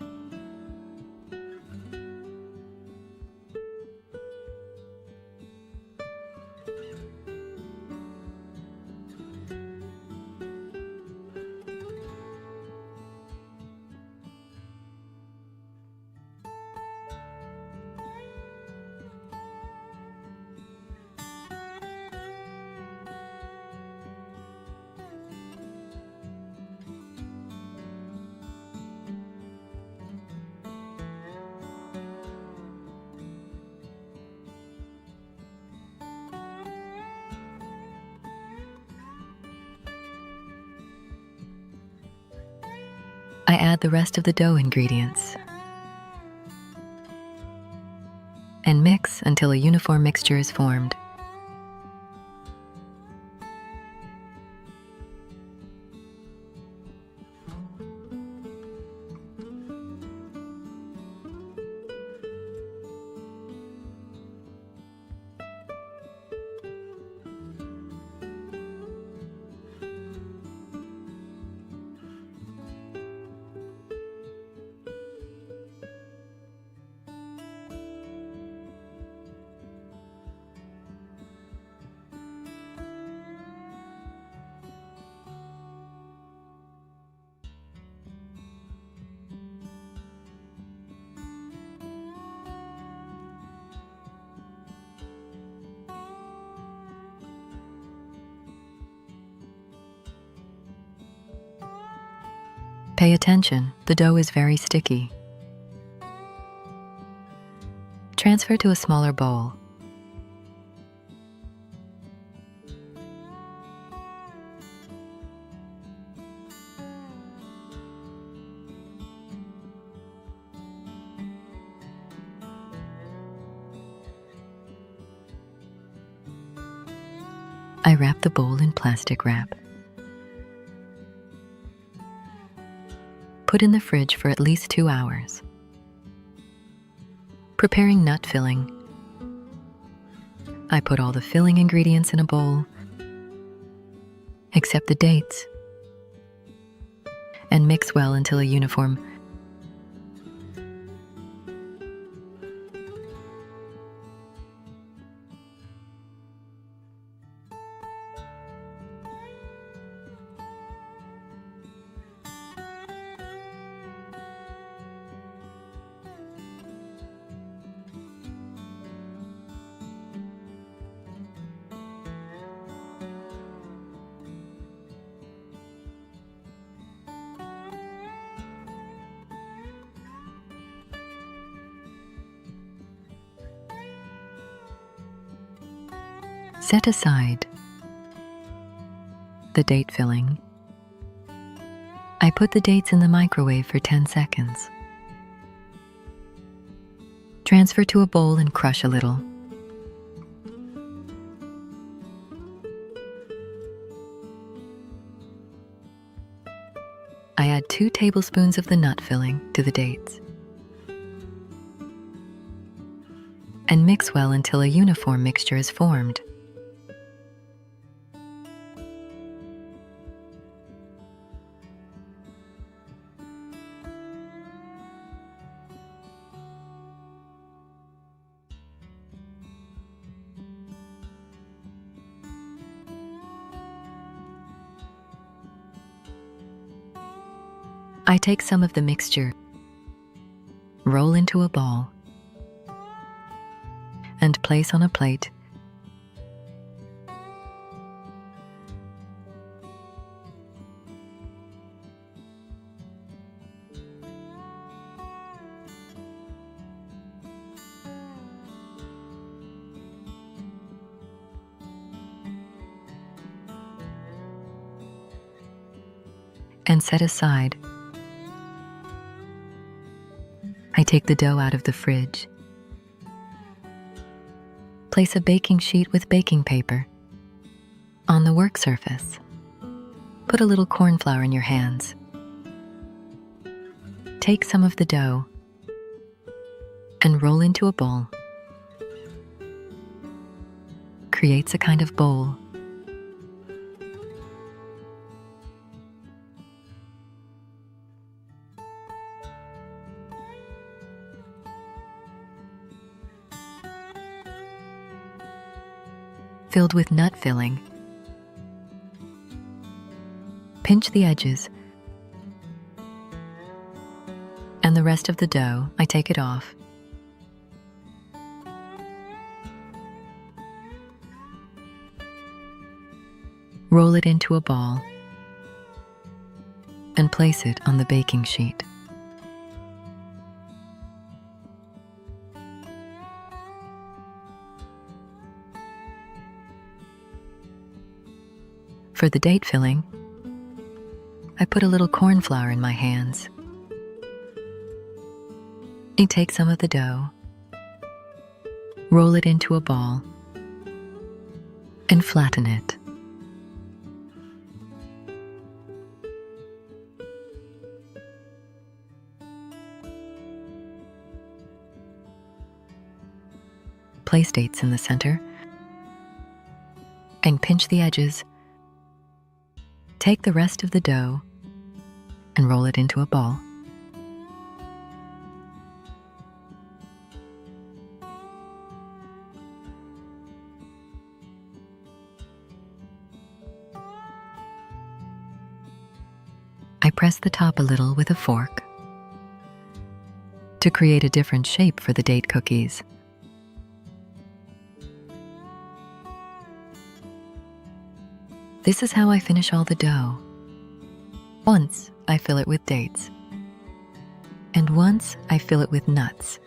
I add the rest of the dough ingredients and mix until a uniform mixture is formed. Pay attention, the dough is very sticky. Transfer to a smaller bowl. I wrap the bowl in plastic wrap. Put in the fridge for at least 2 hours. Preparing nut filling. I put all the filling ingredients in a bowl, except the dates, and mix well until a uniform. Set aside the date filling. I put the dates in the microwave for 10 seconds. Transfer to a bowl and crush a little. I add 2 tablespoons of the nut filling to the dates and mix well until a uniform mixture is formed. I take some of the mixture, roll into a ball, and place on a plate. And set aside. I take the dough out of the fridge. Place a baking sheet with baking paper on the work surface. Put a little corn flour in your hands. Take some of the dough and roll into a ball. Creates a kind of bowl. Filled with nut filling. Pinch the edges, and the rest of the dough, I take it off. Roll it into a ball and place it on the baking sheet. For the date filling, I put a little corn flour in my hands. I take some of the dough, roll it into a ball, and flatten it. Place dates in the center and pinch the edges. Take the rest of the dough and roll it into a ball. I press the top a little with a fork to create a different shape for the date cookies. This is how I finish all the dough. Once I fill it with dates, and once I fill it with nuts.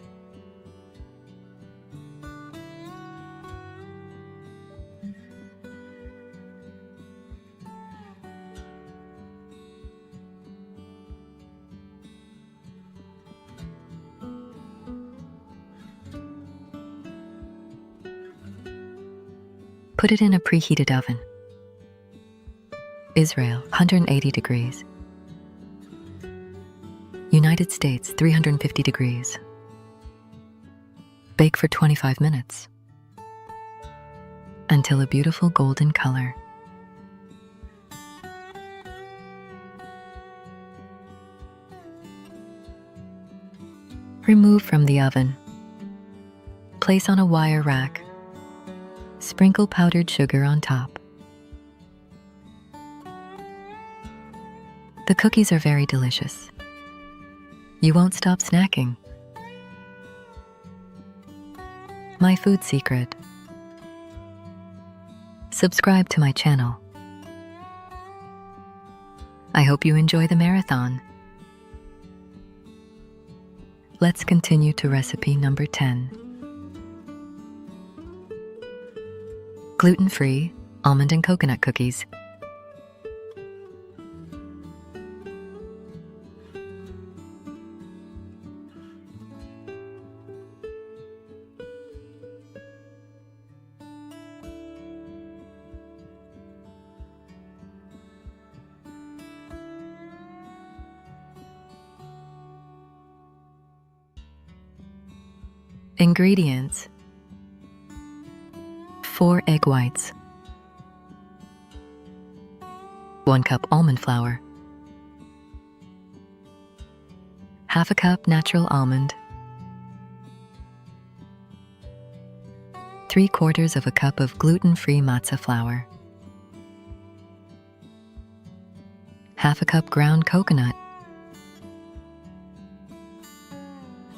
Put it in a preheated oven. Israel, 180 degrees. United States, 350 degrees. Bake for 25 minutes until a beautiful golden color. Remove from the oven. Place on a wire rack. Sprinkle powdered sugar on top. The cookies are very delicious. You won't stop snacking. My food secret. Subscribe to my channel. I hope you enjoy the marathon. Let's continue to recipe number 10. Gluten-free almond and coconut cookies. Ingredients: 4 egg whites, 1 cup almond flour, half a cup natural almond, 3/4 of a cup of gluten-free matzah flour, half a cup ground coconut,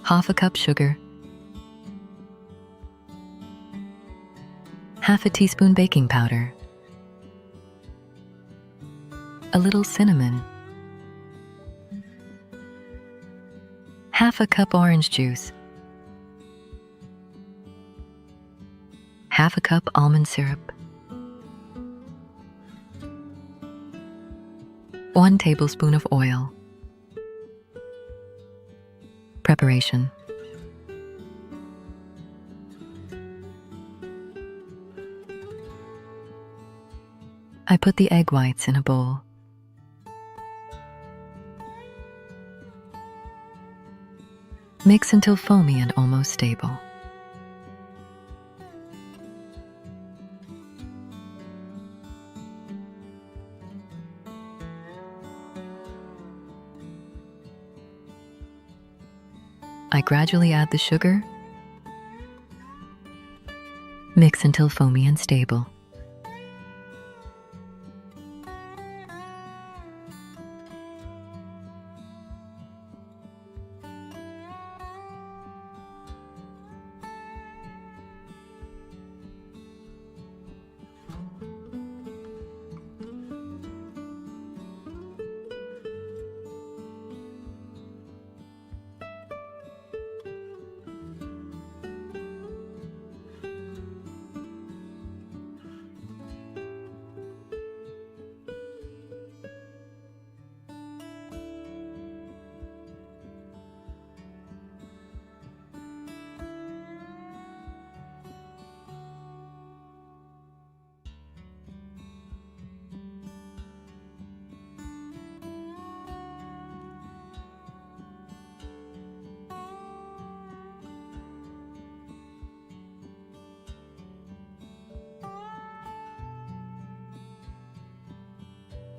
half a cup sugar, half a teaspoon baking powder, a little cinnamon, half a cup orange juice, half a cup almond syrup, 1 tablespoon of oil. Preparation. I put the egg whites in a bowl. Mix until foamy and almost stable. I gradually add the sugar. Mix until foamy and stable.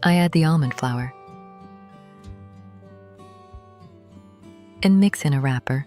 I add the almond flour and mix in a wrapper.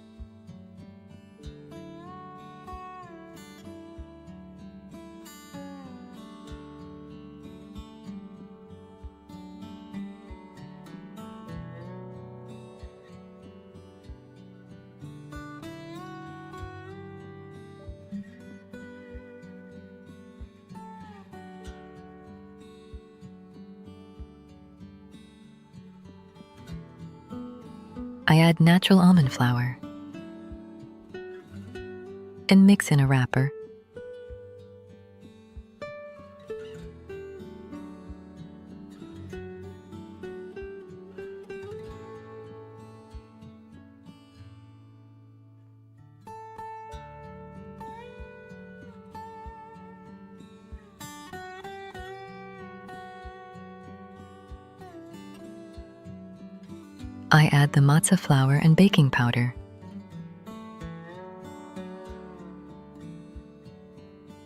I add natural almond flour and mix in a wrapper. I add the matzo flour and baking powder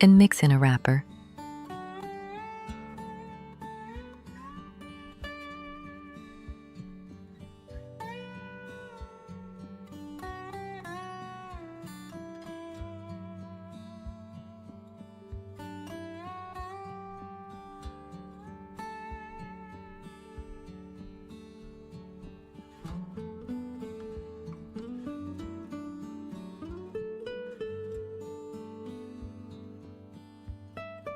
and mix in a wrapper.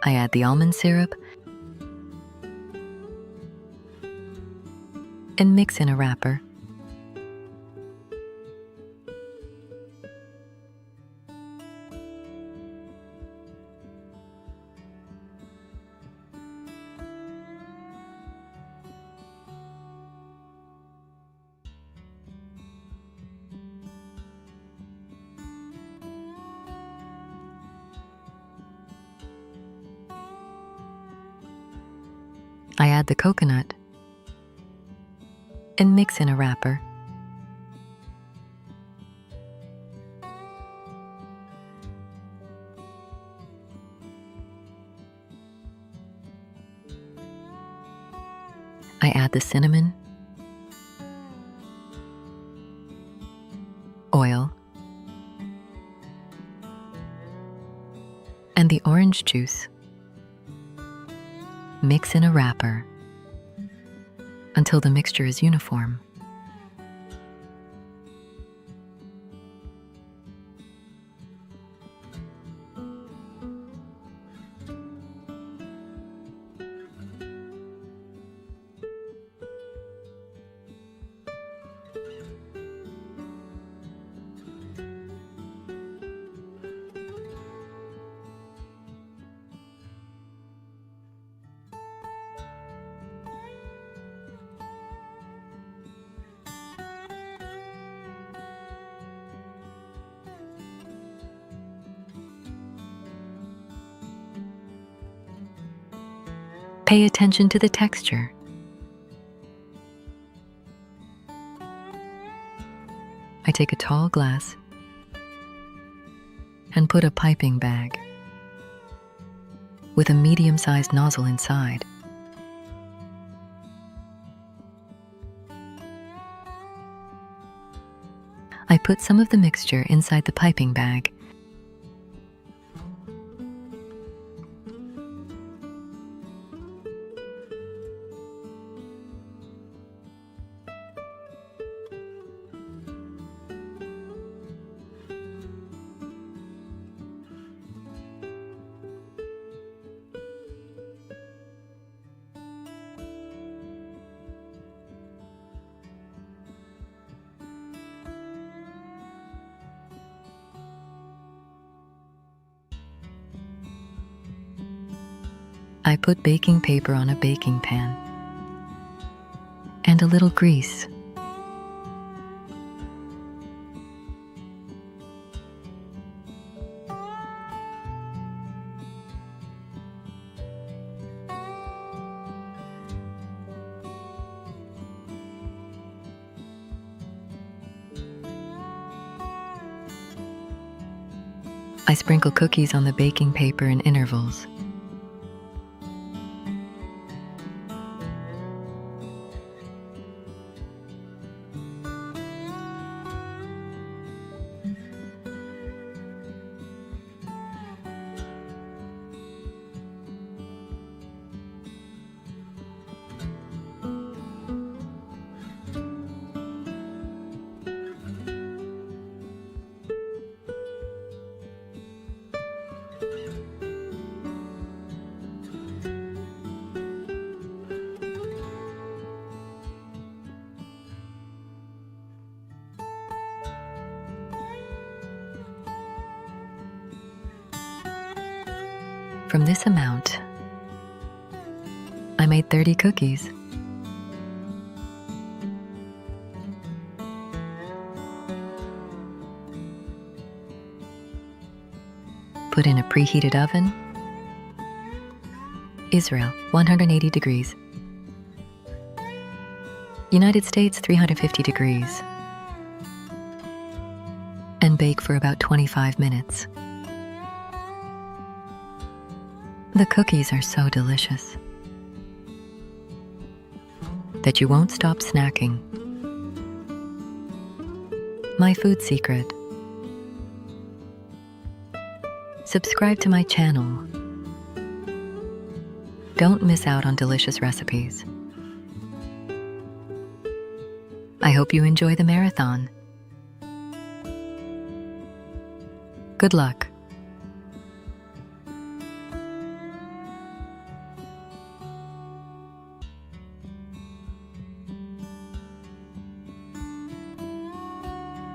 I add the almond syrup and mix in a wrapper. I add the coconut and mix in a wrapper. I add the cinnamon, oil, and the orange juice. Mix in a wrapper until the mixture is uniform. Pay attention to the texture. I take a tall glass and put a piping bag with a medium-sized nozzle inside. I put some of the mixture inside the piping bag. I put baking paper on a baking pan and a little grease. I sprinkle cookies on the baking paper in intervals. From this amount, I made 30 cookies. Put in a preheated oven. Israel, 180 degrees. United States, 350 degrees. And bake for about 25 minutes. The cookies are so delicious that you won't stop snacking. My food secret. Subscribe to my channel. Don't miss out on delicious recipes. I hope you enjoy the marathon. Good luck.